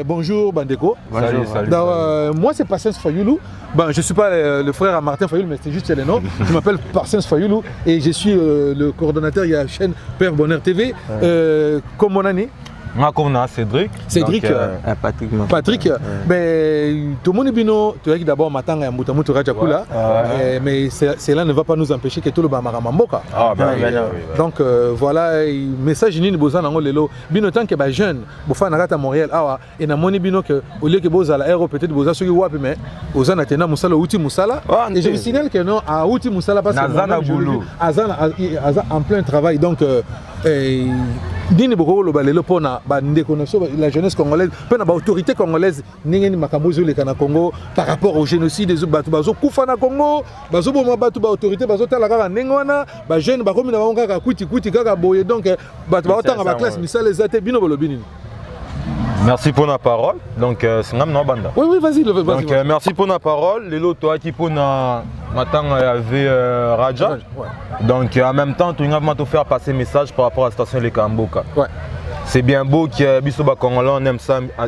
Bonjour Bandeko. Bonjour. Salut. Moi c'est Patience Fayoulou. Je ne suis pas le frère à Martin Fayoulou, mais c'est juste le nom. Je m'appelle Patience Fayoulou et je suis le coordonnateur de la chaîne Père Bonheur TV. Comme mon année. Moi, comme on a Cédric. Cédric. Patrick. Mais tout le monde est bino. Tu vois que d'abord, matin, il y a Moutoura Djakula. Mais cela ne va pas nous empêcher que tout le Bamara Mamboka. Donc voilà, message ni besoin dans le lot. Bino tant que les jeunes, Bofa Narata Montréal, et na moni bino que au lieu que Boza la aéro peut-être Boza sur Wapi, mais aux Anatena Moussala, Outi Moussala. Et je vous signale que non, à Outi Moussala, parce que Azan en plein travail. Donc, Dini Boko le balelo pona la jeunesse congolaise, pona ba autorité congolaise n'engeni makambozo le kana Congo par rapport au génocide des batu bazo kufana Congo bazo boma batu ba autorité bazo tala kaka nengwana ba jeune ba komi na bango kaka kuti kaka boye donc batu ba otanga ba classe misale zate bino bolobini. Merci pour la parole. Donc, c'est un nom banda. Oui, vas-y. Donc, merci pour la parole. Les lots, toi qui pour maintenant il y avait Raja. Donc, en même temps, tu vas te faire passer message par rapport à la station Les Kamboka. C'est bien beau que Bisoba Congolais, on aime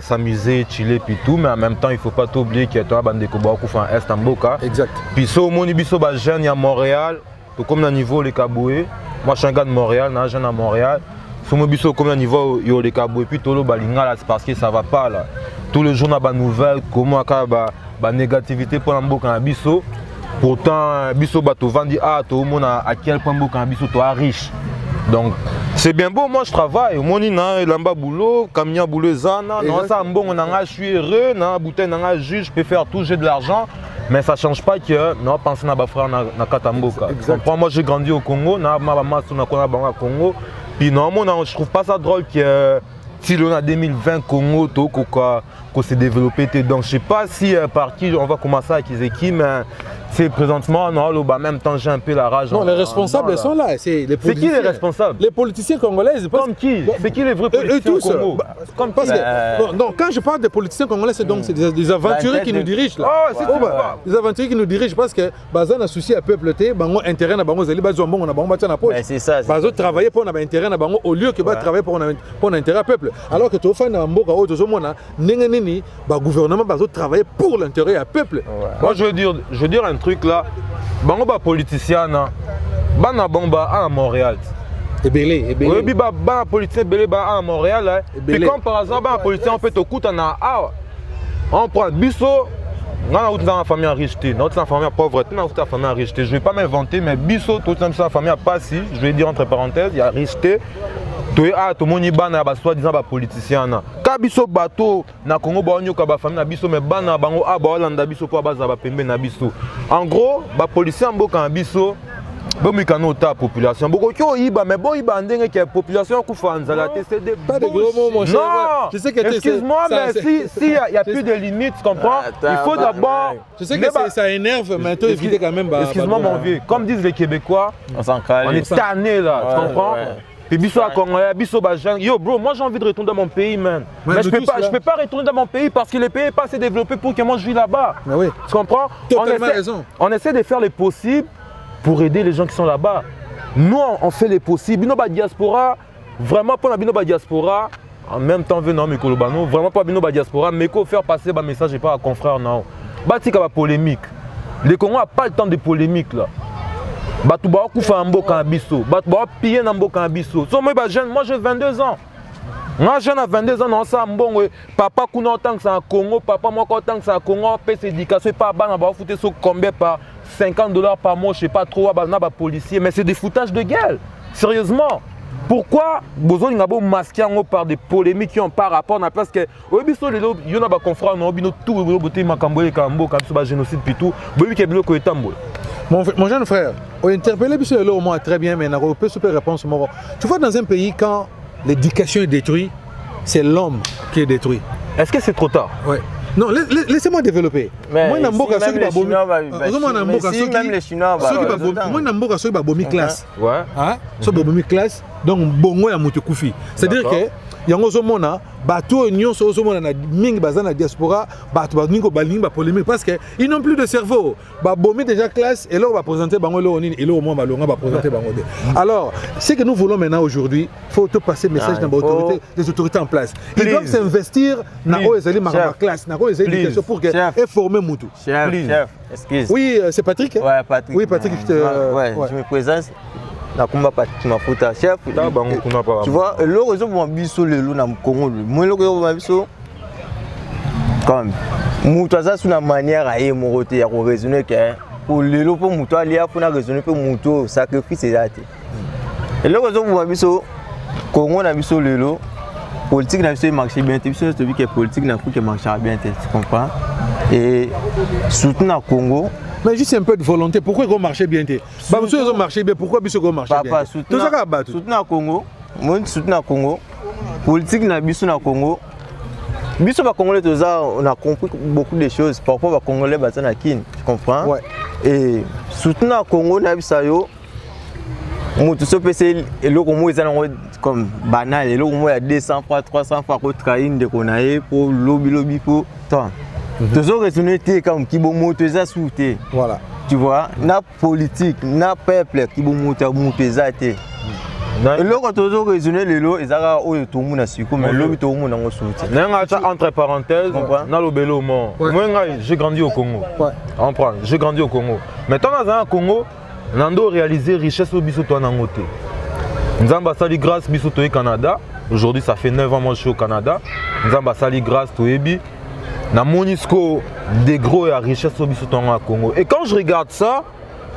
s'amuser, chiller puis tout, mais en même temps, il ne faut pas t'oublier que tu as bandé Kobaku en Est en Boka. Exact. Puis, so, mon Bisoba jeune, il y a Montréal, tout comme le niveau Les Kaboué. Moi, je suis un gars de Montréal, je suis jeune à Montréal. Sur mon biso comme un niveau yo les kabou et puis tout le balinga là c'est parce que ça va pas là. Tous les jours on a des nouvelles comment ba négativité pour l'amboka biso. Pourtant biso bato vandi tout le monde à quel point boka biso toi riche. Donc c'est bien beau, moi je travaille, mon ina lamba boulot, kamia boulot zana, non ça bon on a je suis heureux, na bouteille na juge, je peux faire tout, j'ai de l'argent. Mais ça ne change pas que nous pensons à nos frères na Katamboka. Moi j'ai grandi au Congo, na maman na au Congo. Puis non, je trouve pas ça drôle que si on a 2020 Congo, qu'on s'est développé. Donc je sais pas si par qui on va commencer avec les équipes, mais c'est présentement, non, en même temps j'ai un peu la rage. Non, les responsables sont là. C'est qui les responsables? Les politiciens congolais. Comme qui? C'est qui les vrais politiciens au Congo? Donc quand je parle des politiciens congolais, c'est donc des aventuriers qui nous dirigent là. Des aventuriers qui nous dirigent parce que Bazan a souci à peuple, bango intérêt na bango zali bazo mbongo na bango batya na poche. C'est ça. Bazo travailler pour na intérêt na bango au lieu que ba travailler pour intérêt à peuple. Alors que tu fais na mboka o tozo mona nenge nini ba gouvernement bazo travailler pour l'intérêt à peuple. Moi je veux dire un truc là, bango ba politicien na bana bomba à Montréal. Oui, ba politicien belé ba à Montréal. Et comme par hasard ba politicien on peut te coûter na on prend biso. On a une famille enrichie, notre famille pauvreté, on a une famille enrichie. Je ne vais pas m'inventer, mais biso, toute une famille pas si, je vais dire entre parenthèses, il y a richté. Tout le monde est soi-disant politicien. Quand biso bateau, na Congo ba onyo ka ba famille na biso mais bana bango ba Hollande biso po ba za ba pembe na biso. En gros, ba policier mboka biso bon, mais quand on a la population, beaucoup de gens, mais bon, il y a une population qui fait c'est des pas de gros mots, mon cher. Non, excuse-moi, mais s'il n'y a plus de limites, tu comprends? Il faut d'abord. Je sais que ça énerve, mais toi, éviter quand même. Excuse-moi, mon vieux. Comme disent les Québécois, on est tanné là, tu comprends? Puis biso à Congolais, biso Bajan. Yo bro, moi j'ai envie de retourner dans mon pays, man. Mais je peux pas retourner dans mon pays parce que le pays n'est pas assez développé pour que moi je vis là-bas. Tu comprends? Totalement raison. On essaie de faire le possible pour aider les gens qui sont là-bas. Nous, on fait les possibles. Bino ba diaspora, vraiment pas bino ba diaspora. En même temps, venons mais kolobano, vraiment pas bino ba diaspora, mais qu'on faire passer un message et pas à confrère non. Bati ka polémique. Le Congo a pas le temps de polémique là. Batu ba kufa mboka biso, batu ba piller na mboka biso. So moi jeune, moi j'ai 22 ans. Moi jeune à 22 ans non ça mbongo papa kuna autant que ça en Congo, papa moi autant que ça en Congo, paie éducation pas bana ba foutre so combien par $50 par mois, je sais pas trop, à policier, mais c'est des foutages de gueule. Sérieusement. Pourquoi vous avez masqué par des polémiques qui ont par rapport à parce que il y a des confrères, tout le génocide puis tout. Mon jeune frère, on interpellé au moins très bien, mais on peut super réponse. Tu vois, dans un pays, quand l'éducation est détruite, c'est l'homme qui est détruit. Est-ce que c'est trop tard? Oui. Non, laissez-moi développer. Moi, même les Chinois, moi, je suis classe. Ouais. Je suis classe. Donc, bongo ya mutu kufi. C'est-à-dire que yango ozomona bato nyonso ozomona na mingi baza na diaspora bato baningo balingi ba polémique parce que ils n'ont plus de cerveau ba bomi déjà classe et là on va présenter bango lo nini et là au moins balonga va présenter bango. Alors ce que nous voulons maintenant aujourd'hui faut te passer message dans les autorités en place. Ils doivent s'investir na ezali ma classe na éducation pour que et former mutu. Chef, excuse. Oui, c'est Patrick. Ouais, Patrick. Oui, Patrick. Je me présente. Na kumba Patrick Mafuta chef. Tu vois, le réseau mon biso le loup na Congo. Moi le réseau mon biso comme mutu ça une manière à y moroter ya raisonner que pour le loup pour mutu ali a pour na raisonner pour mutu sacrifice date. Et le réseau mon biso Congo na biso le loup politique na biso marché bien biso c'est vu que politique na faut que marche bien tu comprends et surtout na Congo. Mais juste un peu de volonté. Pourquoi ils ont marché bien? Bah, ils ont marché bien. Pourquoi ils ont marché bien? Tout ça va battre. Surtout na Congo. Moi, surtout na Congo. Politique na biso na Congo. Biso ba Congolais tout ça, on a compris beaucoup de choses. Parfois ba Congolais ba na kin, tu comprends? Ouais. Et surtout na Congo na bisayo. Moi tout ça PC et le Congo ils ont comme banal et le Congo il y a 200 fois 300 fois qu'on trahit de konaé pour lobby pour tant. Toujours raisonner comme qui bon monter ça souté. Voilà. Tu vois, na politique, na peuple qui bon monter ça té. Et là quand toujours raisonner les lots, ils a au tout monde sur comme le tout monde en souté. Entre parenthèses, na lo belo mo. Moi j'ai grandi au Congo. Ouais. On prend, j'ai grandi au Congo. Maintenant dans le Congo, nando réaliser richesse au biso to na ngoté. Nzamba sali grâce biso to Canada. Aujourd'hui ça fait 9 ans moi je suis au Canada. Nzamba sali grâce to ebi. Na monisco des gros et à richesse au biso tonga Congo. Et quand je regarde ça,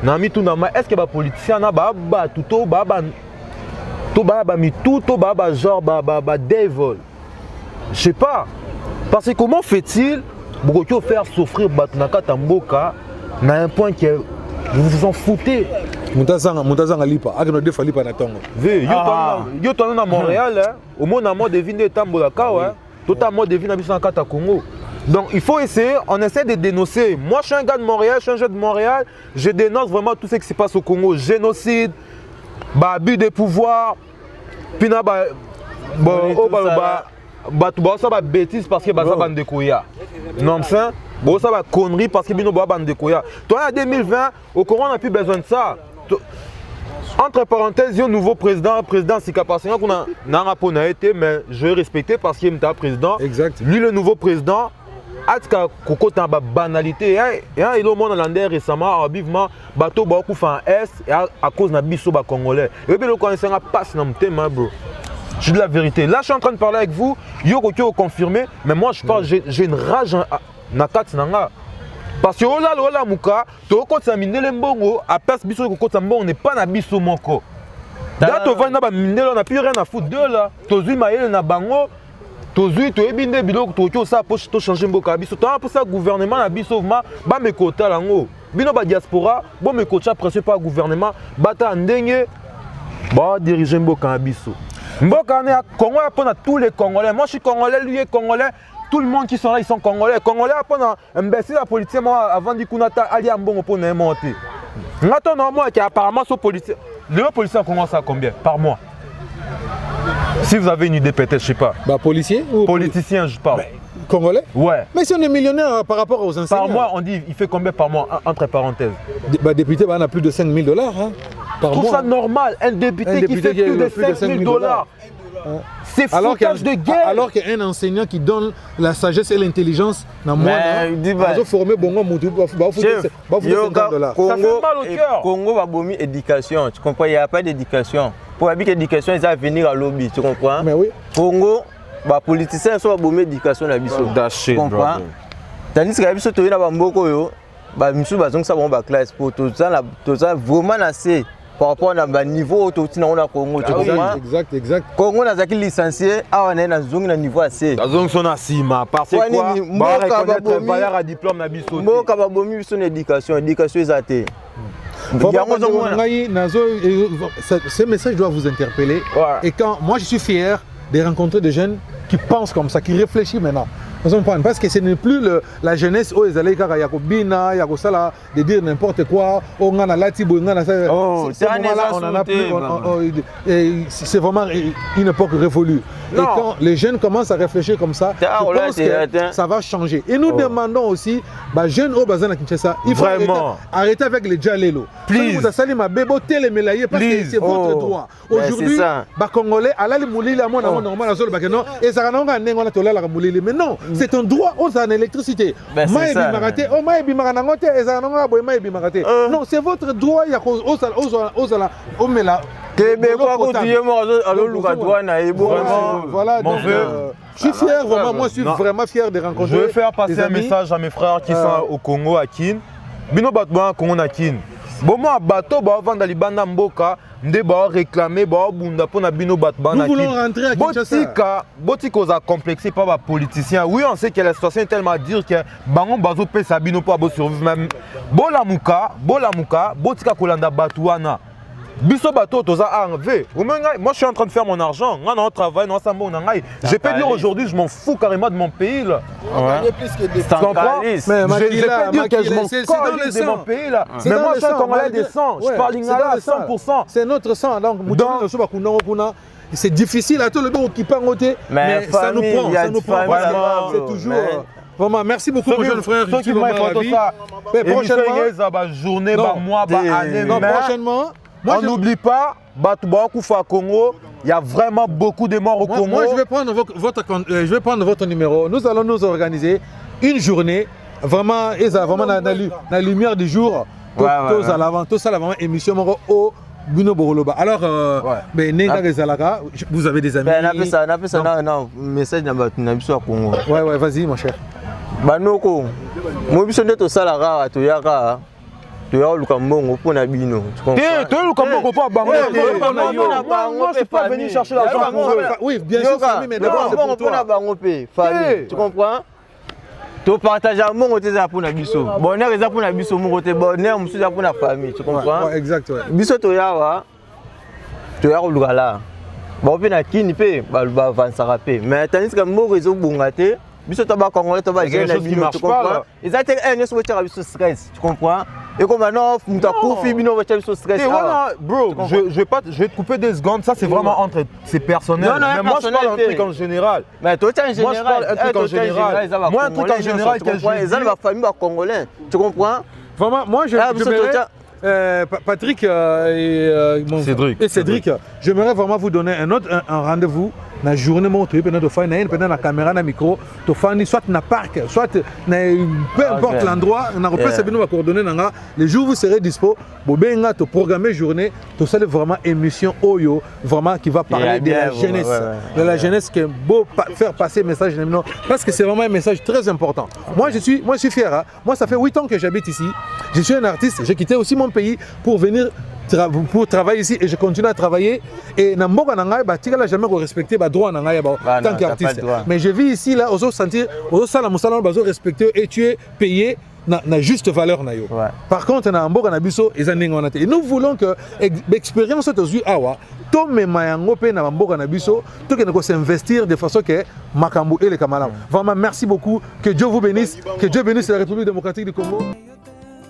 na mi tout na ma est-ce que ba politicien na ba tout ba mi tout ba genre ba devil. Je sais pas. Parce que comment fait-il beaucoup faire souffrir Batnaka Tamboka na un point que vous vous en foutez. Moutazanga lipa, agno de falipa na tongo. Yo ton na Montréal au moins na mode de vinde tambola ka ouais. Totalement de vinde na biso na kata Congo. Donc il faut essayer, on essaie de dénoncer. Moi je suis un gars de Montréal, je suis un jeune de Montréal, je dénonce vraiment tout ce qui se passe au Congo. Génocide, abus de pouvoir, puis na ça va bêtise parce que ça va ndekoya. Non ça, ça va connerie parce que bino ba ndekoya. Toi en 2020, au Congo on n'a plus besoin de ça. Entre parenthèses, il y a un nouveau président Sika Passenga qu'on a été, mais je vais respecter parce qu'il est président. Exact. Lui le nouveau président. Atka koko ta banalité et il au monde hollandais récemment vivement bateau ba ku fa est à cause na biso ba congolais et bien le connaissant passe na mtema bro. Je dis la vérité. Là je suis en train de parler avec vous, yo ko confirmer mais moi je parle j'ai une rage na kati nanga. Parce que ola muka to ko tsamindele mbongo a passe biso ko ta mbongo n'est pas na biso moko. Là to va na ba mindelo na plus rien à foutre de là. To zui maele na bango. Tozui to ebinde biloko to ça pour changer mboka biso to pour ça gouvernement na biso ba me kota lango bino ba diaspora bo me kota pressé par gouvernement bata ndenge ba diriger mboka biso mboka na Congo pour tous les Congolais. Moi je suis congolais, lui est congolais, tout le monde qui sont là ils sont congolais pour imbécile la politique moi avant di kunata ali ambongo pour na monter ngato na moi qui apparemment so politique le policier commence à combien par mois? Si vous avez une idée peut-être, je sais pas. Bah policier ou politicien, je parle. Congolais? Ouais. Mais si on est millionnaire par rapport aux enseignants. Par mois, on dit, il fait combien par mois, entre parenthèses? Bah député, on a plus de 5 000 $, hein, par mois. Je trouve ça normal, un député qui fait plus de 5 000 $. C'est foutage de guerre. Alors qu'un enseignant qui donne la sagesse et l'intelligence, dans moi, ils ont formé bon Moutou, $. Ça fait mal au cœur. Congo va bomber éducation, tu comprends? Il n'y a pas d'éducation. Pour la éducation, ils vont venir à lobby, tu comprends? Mais oui. Congo, les politiciens sont bomber éducation à biso. Tu comprends? Tandis que la biso toyé na bamboko yo, ba misu bazong sa bomba classe pour tout ça vraiment assez par rapport à niveau autour na on Congo, tu comprends? Exact. Congo na zaki licencié, a on est na zong na niveau assez. La zong son asima parce que quoi? Ba reconnaître valeur à diplôme na biso. Mboka ba bombi biso na éducation ezate. Ce message doit vous interpeller. Ouais. Et quand moi je suis fier de rencontrer des jeunes qui pensent comme ça, qui réfléchissent maintenant. Parce que ce n'est plus la jeunesse où ils allaient à Yakobina, Yakosala, de dire n'importe quoi, on a la latibo, on a la. C'est vraiment une époque révolue. Et quand les jeunes commencent à réfléchir comme ça, je pense que ça va changer. Et nous demandons aussi, jeunes au Bazan à Kinshasa, il faut arrêter avec les Djalelo. Please. Vous allez ma bébo télémélayer parce que c'est votre droit. Aujourd'hui, Congolais, à la moulille, à moi, normal, à Zol Bakeno, et ça n'a pas de moulille. Mais non, c'est un droit aux en électricité. Non, c'est votre droit. Voilà, donc je suis fier, vraiment, moi je suis vraiment fier de rencontrer. Je veux faire passer un message à mes frères qui sont au Congo, à Kin. Bino Batouan, Congo, à Kin. Bon, moi, bateau, avant d'aller à Mboka, nous réclamer, nous voulons rentrer à Kinshasa. Botika a complexé par les politiciens. Oui, on sait que la situation est tellement dure que Bangon Bazo peut s'abino pas survivre même. Bolamuka, Botika Kolanda Batouana. Biso bateau, moi je suis en train de faire mon argent. On travaille, je peux dire aujourd'hui, je m'en fous carrément de mon pays. Là. Tu comprends? Je peux dire que je m'en fous de mon pays. Là. Mais moi je suis un Congolais de sang. Je parle lingala à 100%. C'est notre sang. Donc, c'est difficile à tout le monde qui parle côté, mais ça nous prend. C'est toujours. Vraiment, merci beaucoup, mon jeune frère. Prochainement. On n'oublie pas, Congo, il y a vraiment beaucoup de morts au Congo. Moi, je vais prendre votre numéro. Nous allons nous organiser une journée, vraiment, la lumière du jour. Tout ça, vraiment, émission au Bino Boroloba. Alors, vous avez des amis. Non, message à Congo. Ouais, vas-y, mon cher. Banoko, moi, je suis tout ça là, tu as le Cambon pour Nabino. Tu as le Cambon pour Bango. Moi, je suis pas venu chercher l'argent. Oui, bien sûr, mais d'abord, c'est pour toi. Tu comprends? Tu partages un bon côté pour Nabiso. Bonheur est pour Nabiso, mon côté bonheur, monsieur pour la famille. Tu comprends? Exact. Biso, tu as le gala. Bon, on a qui n'y peut, va avancer. Mais tandis que mon réseau bongaté, biso tabac congolais, tabac jeune, tu comprends? Ils ont été un stress, tu comprends? Et comme maintenant, tu as coupé, tu as stress. Bro, je vais te couper 2 secondes. Ça, c'est vraiment entre ces personnels. Mais moi, je parle un truc en général. Mais toi, tu es en général. Moi, je parle un truc en général. Moi, un truc en général, ils ont la famille congolaise. Tu comprends? Vraiment, moi, je Patrick et Cédric, j'aimerais vraiment vous donner un rendez-vous. La journée où tu peux faire une caméra, un micro, tu fais soit dans parc, soit peu importe l'endroit, on a repéré nos coordonnées. Les jours où vous serez dispo, vous tu programmer journée, tu sais vraiment émission Oyo, vraiment qui va parler de la jeunesse, de la jeunesse qui est beau faire passer le message, parce que c'est vraiment un message très important. Moi je suis fier, hein. Moi ça fait 8 ans que j'habite ici, je suis un artiste, j'ai quitté aussi mon pays pour venir pour travailler ici et je continue à travailler et na mboka na ngai batika jamais respecter ba droit na ngai tant qu'artiste, mais je vis ici là aux sentir aux sala musala bazo respecter et tu es payé na juste valeur na yo. Par contre na mboka na biso ezandinga wana te et nous voulons que l'expérience tozui awa to mema yango pe na mboka na biso to que s'investir de façon que makambo et les kamala. Vraiment merci beaucoup, que Dieu vous bénisse, que Dieu bénisse la République démocratique du Congo.